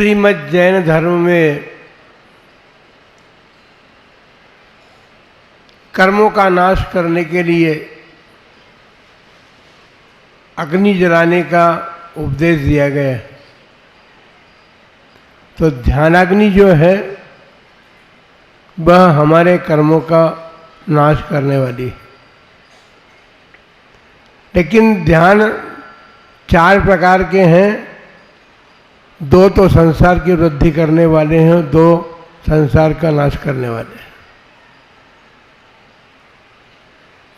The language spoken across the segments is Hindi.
श्रीमद् जैन धर्म में कर्मों का नाश करने के लिए अग्नि जलाने का उपदेश दिया गया है। तो ध्यानाग्नि जो है वह हमारे कर्मों का नाश करने वाली है। लेकिन ध्यान 4 प्रकार के हैं। 2 तो संसार की वृद्धि करने वाले हैं, 2 संसार का नाश करने वाले हैं।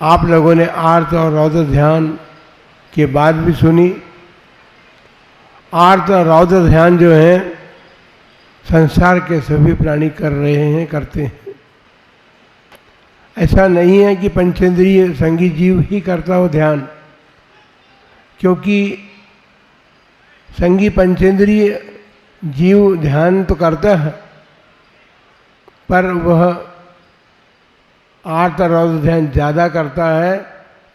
आप लोगों ने आर्त और रौद्र ध्यान की बात भी सुनी। आर्त और रौद्र ध्यान जो है संसार के सभी प्राणी कर रहे हैं, करते हैं। ऐसा नहीं है कि पंचेंद्रिय संगी जीव ही करता हो ध्यान, क्योंकि संगी पंचेंद्रिय जीव ध्यान तो करता है, पर वह आर्त और रौद्र ध्यान ज़्यादा करता है,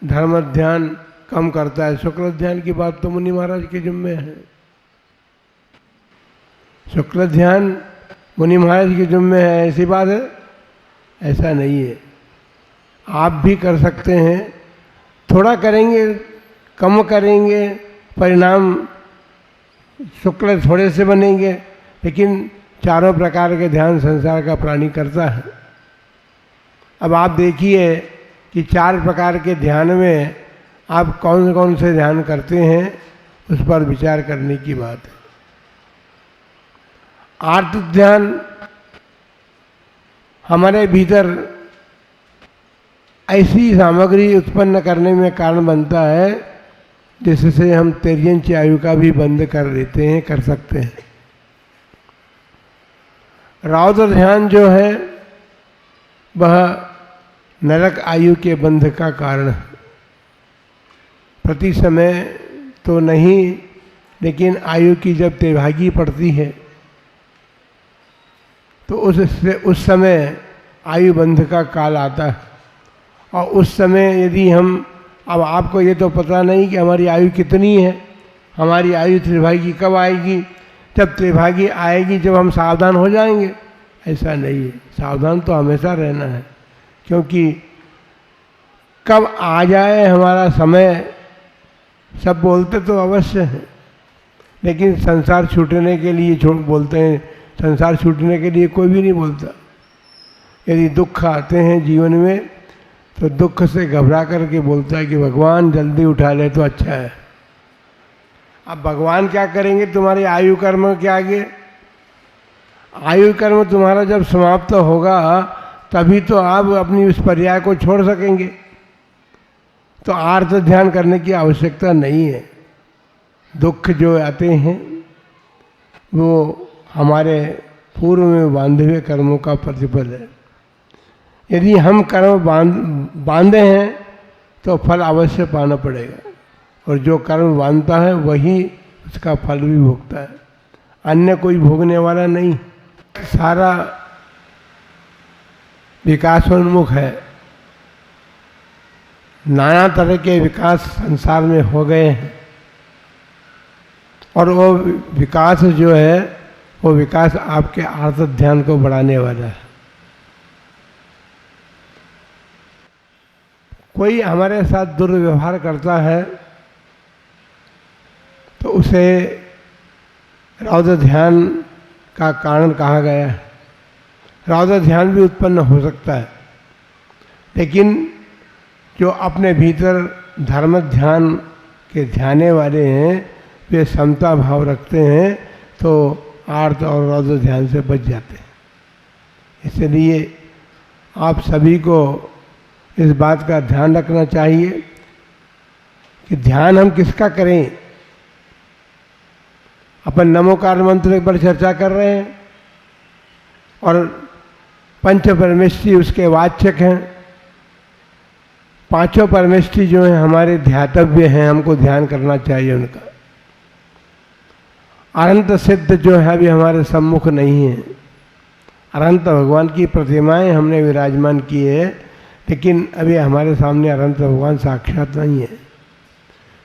धर्म ध्यान कम करता है। शुक्ल ध्यान की बात तो मुनि महाराज के जिम्मे है। शुक्ल ध्यान मुनि महाराज के जिम्मे है, ऐसी बात है? ऐसा नहीं है। आप भी कर सकते हैं, थोड़ा करेंगे, कम करेंगे, परिणाम शुक्ल थोड़े से बनेंगे, लेकिन चारों प्रकार के ध्यान संसार का प्राणी करता है। अब आप देखिए कि 4 प्रकार के ध्यान में आप कौन कौन से ध्यान करते हैं, उस पर विचार करने की बात है। आर्त ध्यान हमारे भीतर ऐसी सामग्री उत्पन्न करने में कारण बनता है जिससे हम तिर्यंच आयु का भी बंद कर देते हैं, कर सकते हैं। रौद्र ध्यान जो है वह नरक आयु के बंध का कारण है। प्रति समय तो नहीं, लेकिन आयु की जब तेभागी पड़ती है तो उस समय आयु बंध का काल आता है। और उस समय यदि हम, अब आपको ये तो पता नहीं कि हमारी आयु कितनी है, हमारी आयु त्रिभागी कब आएगी, जब त्रिभागी आएगी जब हम सावधान हो जाएंगे। ऐसा नहीं है, सावधान तो हमेशा रहना है, क्योंकि कब आ जाए हमारा समय सब बोलते तो अवश्य हैं, लेकिन संसार छूटने के लिए बोलते हैं। संसार छूटने के लिए कोई भी नहीं बोलता। यदि दुख आते हैं जीवन में तो दुख से घबरा करके बोलता है कि भगवान जल्दी उठा ले तो अच्छा है। अब भगवान क्या करेंगे तुम्हारे आयु कर्म के आगे? आयु कर्म तुम्हारा जब समाप्त होगा तभी तो आप अपनी उस पर्याय को छोड़ सकेंगे। तो आर्त ध्यान करने की आवश्यकता नहीं है। दुख जो आते हैं वो हमारे पूर्व में बांधे हुए कर्मों का प्रतिफल है। यदि हम कर्म बांधे हैं तो फल अवश्य पाना पड़ेगा, और जो कर्म बांधता है वही उसका फल भी भोगता है, अन्य कोई भोगने वाला नहीं। सारा विकासोन्मुख है। नाना तरह के विकास संसार में हो गए हैं, और वो विकास जो है वो विकास आपके आर्त ध्यान को बढ़ाने वाला है। कोई हमारे साथ दुर्व्यवहार करता है तो उसे रौद्र ध्यान का कारण कहा गया है। रौद्र ध्यान भी उत्पन्न हो सकता है, लेकिन जो अपने भीतर धर्म ध्यान के ध्याने वाले हैं वे समता भाव रखते हैं तो आर्त और रौद्र ध्यान से बच जाते हैं। इसलिए आप सभी को इस बात का ध्यान रखना चाहिए कि ध्यान हम किसका करें। अपन नमोकार मंत्र पर चर्चा कर रहे हैं और पंच परमेष्टि उसके वाचक हैं। 5 परमेष्टि जो हैं हमारे ध्यातव्य हैं, हमको ध्यान करना चाहिए उनका। अनंत सिद्ध जो है अभी हमारे सम्मुख नहीं है। अनंत भगवान की प्रतिमाएं हमने विराजमान की है, लेकिन अभी हमारे सामने अनंत भगवान साक्षात नहीं है।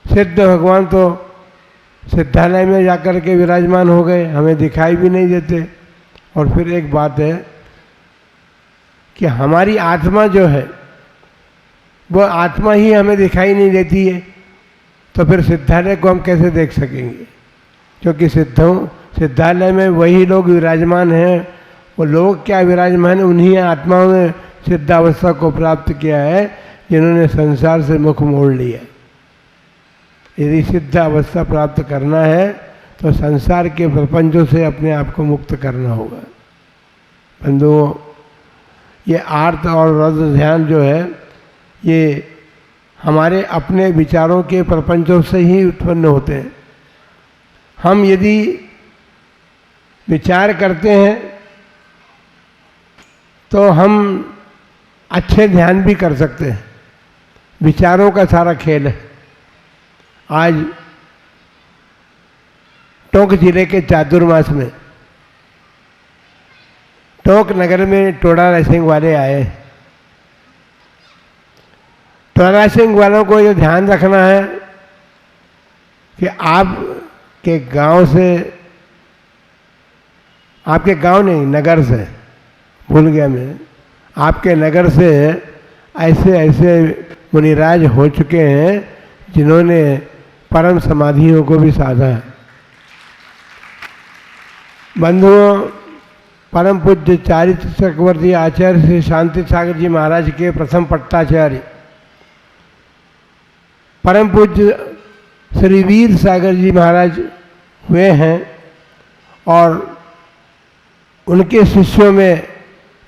सिद्ध भगवान तो सिद्धालय में जाकर के विराजमान हो गए, हमें दिखाई भी नहीं देते। और फिर एक बात है कि हमारी आत्मा जो है वो आत्मा ही हमें दिखाई नहीं देती है, तो फिर सिद्धालय को हम कैसे देख सकेंगे? क्योंकि सिद्धालय में वही लोग विराजमान हैं, वो लोग क्या विराजमान है, उन्हीं आत्माओं ने सिद्धावस्था को प्राप्त किया है जिन्होंने संसार से मुख मोड़ लिया। यदि सिद्ध अवस्था प्राप्त करना है तो संसार के प्रपंचों से अपने आप को मुक्त करना होगा। बंधुओं, ये आर्त और रौद्र ध्यान जो है ये हमारे अपने विचारों के प्रपंचों से ही उत्पन्न होते हैं। हम यदि विचार करते हैं तो हम अच्छे ध्यान भी कर सकते हैं। विचारों का सारा खेल है। आज टोंक जिले के चातुर्मास में टोंक नगर में टोडा रायसिंह वाले आए। टोडा रायसिंह वालों को ये ध्यान रखना है कि आपके गांव से, आपके गांव नहीं नगर से, भूल गया मैं, आपके नगर से ऐसे ऐसे मुनिराज हो चुके हैं जिन्होंने परम समाधियों को भी साधा है। बंधुओं, परम पूज्य चारित्र चक्रवर्ती आचार्य श्री शांति सागर जी महाराज के प्रथम पट्टाचार्य परम पूज्य श्री वीर सागर जी महाराज हुए हैं और उनके शिष्यों में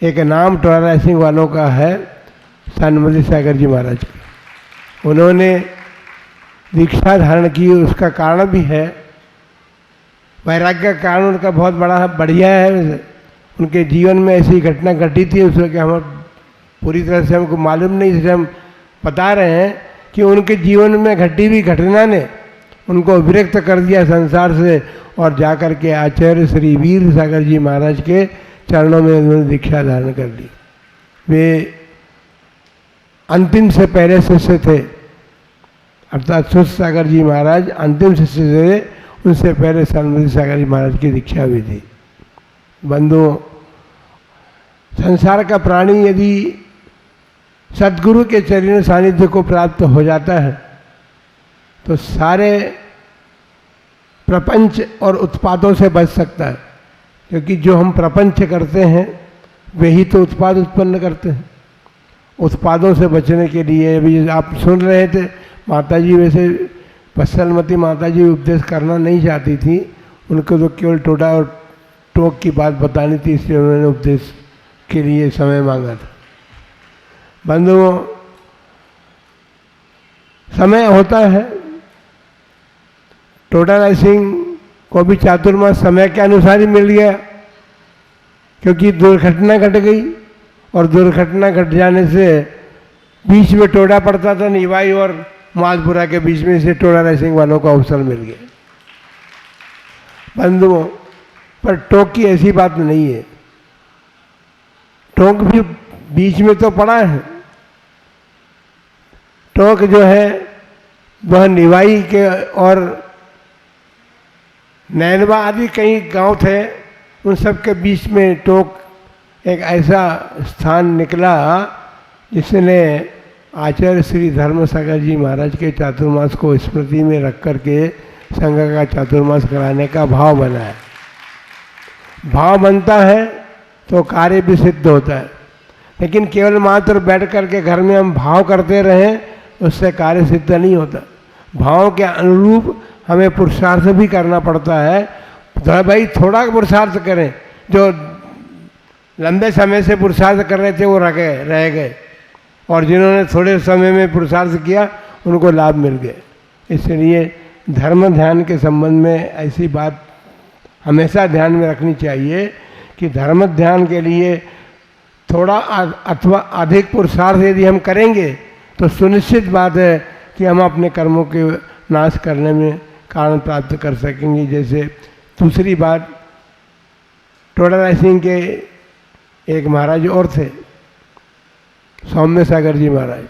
एक नाम टोडा रायसिंह वालों का है, सन्मति सागर जी महाराज का। उन्होंने दीक्षा धारण की, उसका कारण भी है, वैराग्य का कारण उनका बहुत बड़ा बढ़िया है। उनके जीवन में ऐसी घटना घटी थी उसमें कि हम पूरी तरह से हमको मालूम नहीं, इसलिए हम बता रहे हैं कि उनके जीवन में घटी हुई घटना ने उनको विरक्त कर दिया संसार से और जाकर के आचार्य श्री वीर सागर जी महाराज के चरणों में उन्होंने दीक्षा धारण कर ली। वे अंतिम से पहले शिष्य थे, अर्थात सुध सागर जी महाराज अंतिम शिष्य थे, उनसे पहले सन्मति सागर जी महाराज की दीक्षा हुई थी। बंधुओं, संसार का प्राणी यदि सद्गुरु के चरण सानिध्य को प्राप्त हो जाता है तो सारे प्रपंच और उत्पादों से बच सकता है, क्योंकि जो हम प्रपंच करते हैं वही तो उत्पाद उत्पन्न करते हैं। उत्पादों से बचने के लिए अभी आप सुन रहे थे, माताजी वैसे वत्सलमती माताजी उपदेश करना नहीं चाहती थी, उनको तो केवल टोडा और टोक की बात बतानी थी, इसलिए उन्होंने उपदेश के लिए समय मांगा था। बंधुओं, समय होता है, टोडा रायसिंह को भी चातुर्मास समय के अनुसार ही मिल गया, क्योंकि दुर्घटना घट गई और दुर्घटना घट जाने से बीच में टोडा पड़ता था, निवाई और मालपुरा के बीच में से टोडा रायसिंह वालों को अवसर मिल गया। बंधुओं, पर टोक की ऐसी बात नहीं है, टोक भी बीच में तो पड़ा है। टोक जो है वह निवाई के और नैनवा आदि कई गांव थे, उन सब के बीच में टोक एक ऐसा स्थान निकला जिसने आचार्य श्री धर्म सागर जी महाराज के चातुर्मास को स्मृति में रख करके संघ का चातुर्मास कराने का भाव बना है। भाव बनता है तो कार्य भी सिद्ध होता है, लेकिन केवल मात्र बैठ करके घर में हम भाव करते रहें उससे कार्य सिद्ध नहीं होता। भाव के अनुरूप हमें पुरुषार्थ भी करना पड़ता है। तो भाई थोड़ा पुरुषार्थ करें, जो लंबे समय से पुरुषार्थ कर रहे थे वो रह गए, और जिन्होंने थोड़े समय में पुरुषार्थ किया उनको लाभ मिल गए। इसलिए धर्म ध्यान के संबंध में ऐसी बात हमेशा ध्यान में रखनी चाहिए कि धर्म ध्यान के लिए थोड़ा अथवा अधिक पुरुषार्थ यदि हम करेंगे तो सुनिश्चित बात है कि हम अपने कर्मों के नाश करने में कारण प्राप्त कर सकेंगे। जैसे दूसरी बात, टोडा रायसिंह के एक महाराज और थे, सौम्य सागर जी महाराज।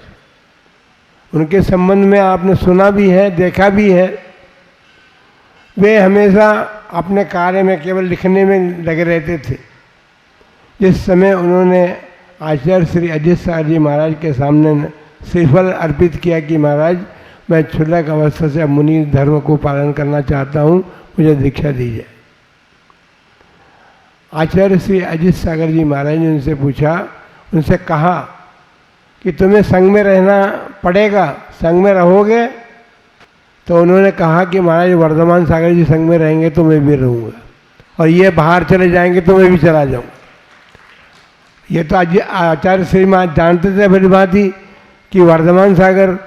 उनके संबंध में आपने सुना भी है, देखा भी है। वे हमेशा अपने कार्य में केवल लिखने में लगे रहते थे। जिस समय उन्होंने आचार्य श्री अजित सागर जी महाराज के सामने श्रीफल अर्पित किया कि महाराज मैं क्षुल्लक अवस्था से मुनि धर्म को पालन करना चाहता हूँ, मुझे दीक्षा दीजिए। आचार्य श्री अजित सागर जी महाराज ने उनसे पूछा, उनसे कहा कि तुम्हें संग में रहना पड़ेगा, संग में रहोगे? तो उन्होंने कहा कि महाराज वर्धमान सागर जी संग में रहेंगे तो मैं भी रहूँगा, और ये बाहर चले जाएंगे तो मैं भी चला जाऊँ। ये तो आचार्य श्री महाराज जानते थे भली भांति कि वर्धमान सागर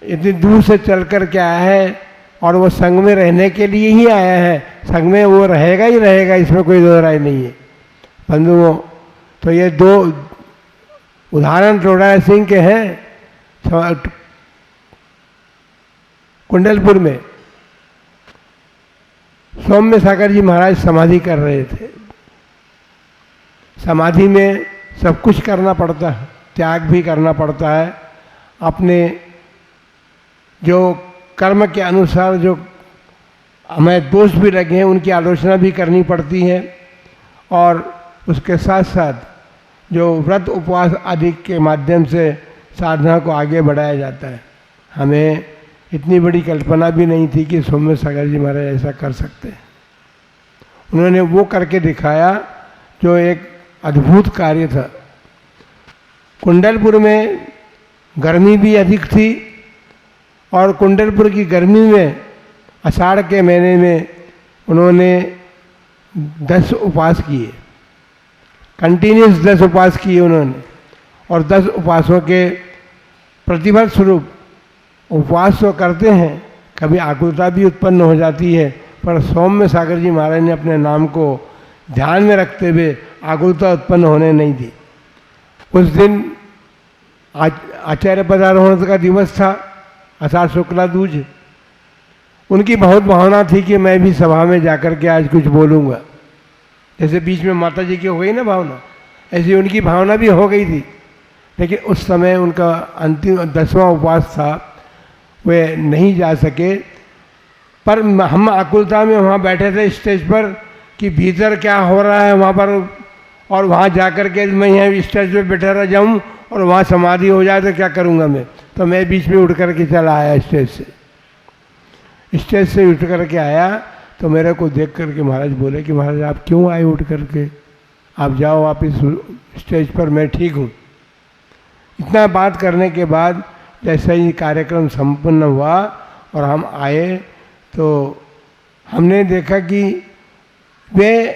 इतनी दूर से चल कर के आया है और वो संग में रहने के लिए ही आया है, संग में वो रहेगा ही रहेगा, इसमें कोई दो राय नहीं है बंधुओं। तो ये दो उदाहरण टोडा सिंह के हैं। कुंडलपुर में सौम्य सागर जी महाराज समाधि कर रहे थे। समाधि में सब कुछ करना पड़ता है, त्याग भी करना पड़ता है, अपने जो कर्म के अनुसार जो हमें दोष भी लगे हैं उनकी आलोचना भी करनी पड़ती है, और उसके साथ साथ जो व्रत उपवास आदि के माध्यम से साधना को आगे बढ़ाया जाता है। हमें इतनी बड़ी कल्पना भी नहीं थी कि सौम्य सागर जी महाराज ऐसा कर सकते हैं। उन्होंने वो करके दिखाया जो एक अद्भुत कार्य था। कुंडलपुर में गर्मी भी अधिक थी, और कुंडलपुर की गर्मी में आषाढ़ के महीने में उन्होंने 10 उपवास किए, कंटिन्यूस 10 उपवास किए उन्होंने, और 10 उपवासों के प्रतिफल स्वरूप उपवास तो करते हैं, कभी आकुलता भी उत्पन्न हो जाती है, पर सौम्य सागर जी महाराज ने अपने नाम को ध्यान में रखते हुए आकुलता उत्पन्न होने नहीं दी। उस दिन आचार्य पदारोहण का दिवस था, आषाढ़ शुक्ला दूज। उनकी बहुत भावना थी कि मैं भी सभा में जाकर के आज कुछ बोलूँगा, जैसे बीच में माता जी की हो गई ना भावना, ऐसी उनकी भावना भी हो गई थी। लेकिन उस समय उनका अंतिम 10वां उपवास था, वे नहीं जा सके। पर हम आकुलता में वहाँ बैठे थे स्टेज पर कि भीतर क्या हो रहा है वहाँ पर, और वहाँ जाकर के मैं यहाँ स्टेज पे बैठा रह जाऊँ और वहाँ समाधि हो जाए तो क्या करूँगा मैं। तो मैं बीच में उठ कर के चला आया स्टेज से उठ कर के आया। तो मेरे को देख कर के महाराज बोले कि महाराज आप क्यों आए उठ कर के, आप जाओ वापस स्टेज पर, मैं ठीक हूँ। इतना बात करने के बाद जैसे ही कार्यक्रम संपन्न हुआ और हम आए तो हमने देखा कि वे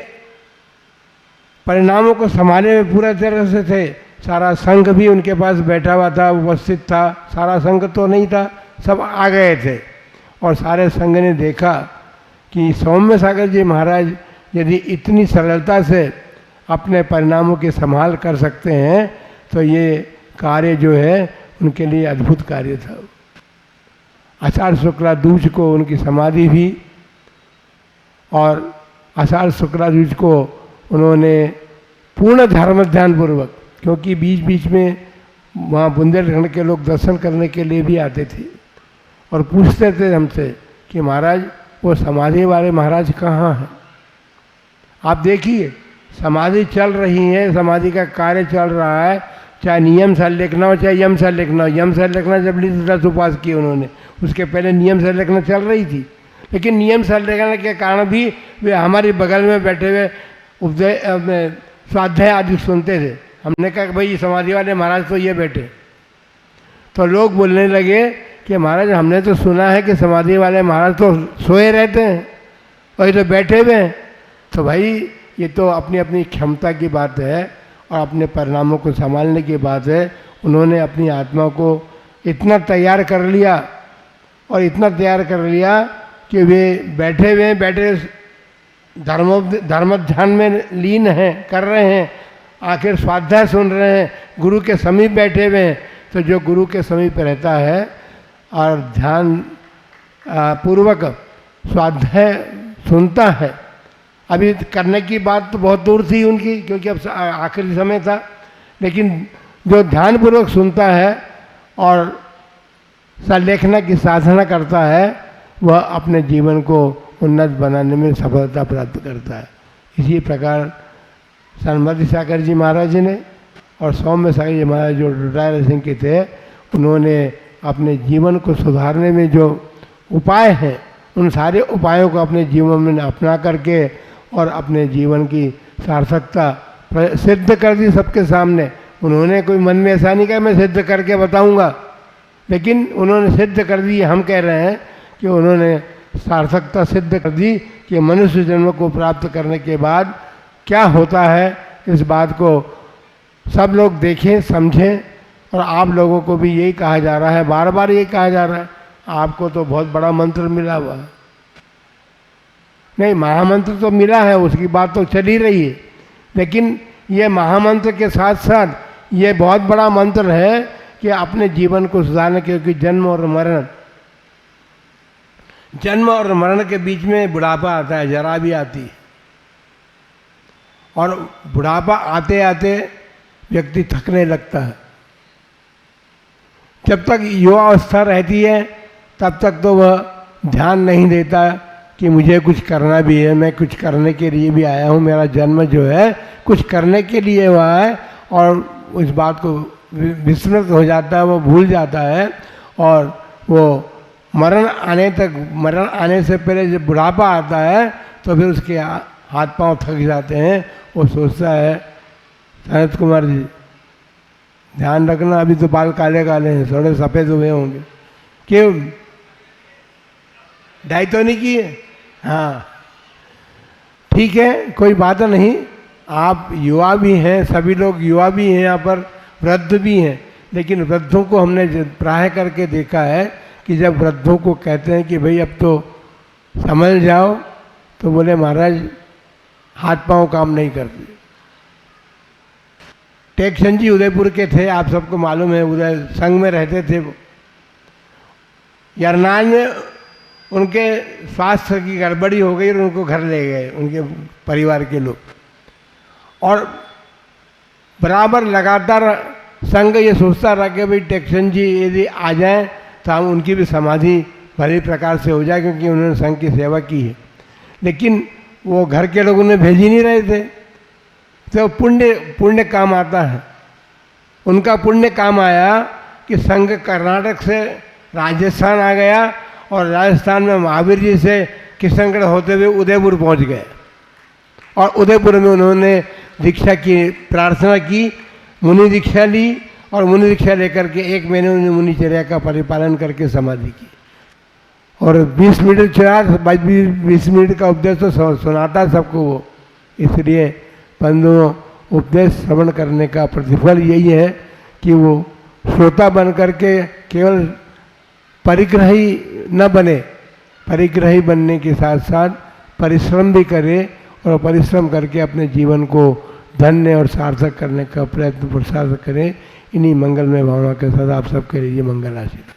परिणामों को संभालने में पूरा तरह से थे। सारा संघ भी उनके पास बैठा हुआ था, उपस्थित था। सारा संघ तो नहीं था, सब आ गए थे, और सारे संघ ने देखा कि सौम्य सागर जी महाराज यदि इतनी सरलता से अपने परिणामों के संभाल कर सकते हैं तो ये कार्य जो है उनके लिए अद्भुत कार्य था। आषाढ़ शुक्ला दूज को उनकी समाधि हुई, और आषाढ़ शुक्ला दूज को उन्होंने पूर्ण धर्म ध्यान पूर्वक, क्योंकि बीच बीच में वहाँ बुंदेलखंड के लोग दर्शन करने के लिए भी आते थे और पूछते थे हमसे कि महाराज वो समाधि वाले महाराज कहाँ हैं। आप देखिए समाधि चल रही है, समाधि का कार्य चल रहा है, चाहे नियम साल लिखना हो चाहे यम साल लिखना हो। यम साल लिखना जब ली 10 उपवास किए उन्होंने, उसके पहले नियम साल लिखना चल रही थी। लेकिन नियम साल लिखने के कारण भी वे हमारे बगल में बैठे हुए स्वाध्याय आदि सुनते थे। हमने कहा कि भाई समाधि वाले महाराज तो ये बैठे, तो लोग बोलने लगे कि महाराज हमने तो सुना है कि समाधि वाले महाराज तो सोए रहते हैं और ये तो बैठे हुए हैं। तो भाई ये तो अपनी अपनी क्षमता की बात है और अपने परिणामों को संभालने की बात है। उन्होंने अपनी आत्मा को इतना तैयार कर लिया और इतना तैयार कर लिया कि वे बैठे हुए बैठे धर्म ध्यान में लीन हैं, कर रहे हैं, आखिर स्वाध्याय सुन रहे हैं, गुरु के समीप बैठे हुए हैं। तो जो गुरु के समीप रहता है और ध्यान पूर्वक स्वाध्याय सुनता है, अभी करने की बात तो बहुत दूर थी उनकी क्योंकि अब आखिरी समय था, लेकिन जो ध्यानपूर्वक सुनता है और लेखना की साधना करता है वह अपने जीवन को उन्नत बनाने में सफलता प्राप्त करता है। इसी प्रकार सन्मति सागर जी महाराज जी ने और सौम्य सागर जी महाराज जो रिटायर सिंह के थे, उन्होंने अपने जीवन को सुधारने में जो उपाय हैं उन सारे उपायों को अपने जीवन में अपना करके और अपने जीवन की सार्थकता सिद्ध कर दी सबके सामने। उन्होंने कोई मन में ऐसा नहीं कहा मैं सिद्ध करके बताऊंगा, लेकिन उन्होंने सिद्ध कर दी। हम कह रहे हैं कि उन्होंने सार्थकता सिद्ध कर दी कि मनुष्य जन्म को प्राप्त करने के बाद क्या होता है, इस बात को सब लोग देखें समझें। और आप लोगों को भी यही कहा जा रहा है, बार बार यही कहा जा रहा है। आपको तो बहुत बड़ा मंत्र मिला हुआ है, नहीं महामंत्र तो मिला है, उसकी बात तो चल ही रही है, लेकिन ये महामंत्र के साथ साथ ये बहुत बड़ा मंत्र है कि अपने जीवन को सुधारने के, क्योंकि जन्म और मरण के बीच में बुढ़ापा आता है, जरा भी आती है। और बुढ़ापा आते आते व्यक्ति थकने लगता है। जब तक युवावस्था रहती है तब तक तो वह ध्यान नहीं देता कि मुझे कुछ करना भी है, मैं कुछ करने के लिए भी आया हूँ, मेरा जन्म जो है कुछ करने के लिए हुआ है। और उस बात को विस्मृत हो जाता है, वो भूल जाता है। और वो मरण आने से पहले जब बुढ़ापा आता है तो फिर उसके हाथ पांव थक जाते हैं। वो सोचता है, सनत कुमार जी ध्यान रखना, अभी तो बाल काले काले हैं, थोड़े सफ़ेद हुए होंगे, क्यों डाई तो नहीं की है? हाँ ठीक है, कोई बात नहीं। आप युवा भी हैं, सभी लोग युवा भी हैं, यहाँ पर वृद्ध भी हैं, लेकिन वृद्धों को हमने प्राय करके देखा है कि जब वृद्धों को कहते हैं कि भाई अब तो समझ जाओ, तो बोले महाराज हाथ पांव काम नहीं करते। टेकचंद जी उदयपुर के थे, आप सबको मालूम है, उदय संघ में रहते थे। वो यरनाल में उनके स्वास्थ्य की गड़बड़ी हो गई और उनको घर ले गए उनके परिवार के लोग। और बराबर लगातार संघ ये सोचता रहा कि भाई टेकचंद जी यदि आ जाएं तो हम उनकी भी समाधि भली प्रकार से हो जाए, क्योंकि उन्होंने संघ की सेवा की है। लेकिन वो घर के लोग उन्हें भेज ही नहीं रहे थे। तो पुण्य काम आता है, उनका पुण्य काम आया कि संघ कर्नाटक से राजस्थान आ गया और राजस्थान में महावीर जी से किशनगढ़ होते हुए उदयपुर पहुंच गए। और उदयपुर में उन्होंने दीक्षा की प्रार्थना की, मुनि दीक्षा ली, और मुनि दीक्षा लेकर के 1 महीने उन्होंने मुनिचर्या का परिपालन करके समाधि की। और 20 मिनट 20 मिनट का उपदेश तो सुनाता सबको वो। इसलिए बंधुओं, उपदेश श्रवण करने का प्रतिफल यही है कि वो श्रोता बन करके केवल परिग्रही न बने, परिग्रही बनने के साथ साथ परिश्रम भी करे, और परिश्रम करके अपने जीवन को धन्य और सार्थक करने का प्रयत्न पुरुषार्थ करें। इन्हीं मंगलमय भावना के साथ आप सबके लिए मंगल आशीर्वाद।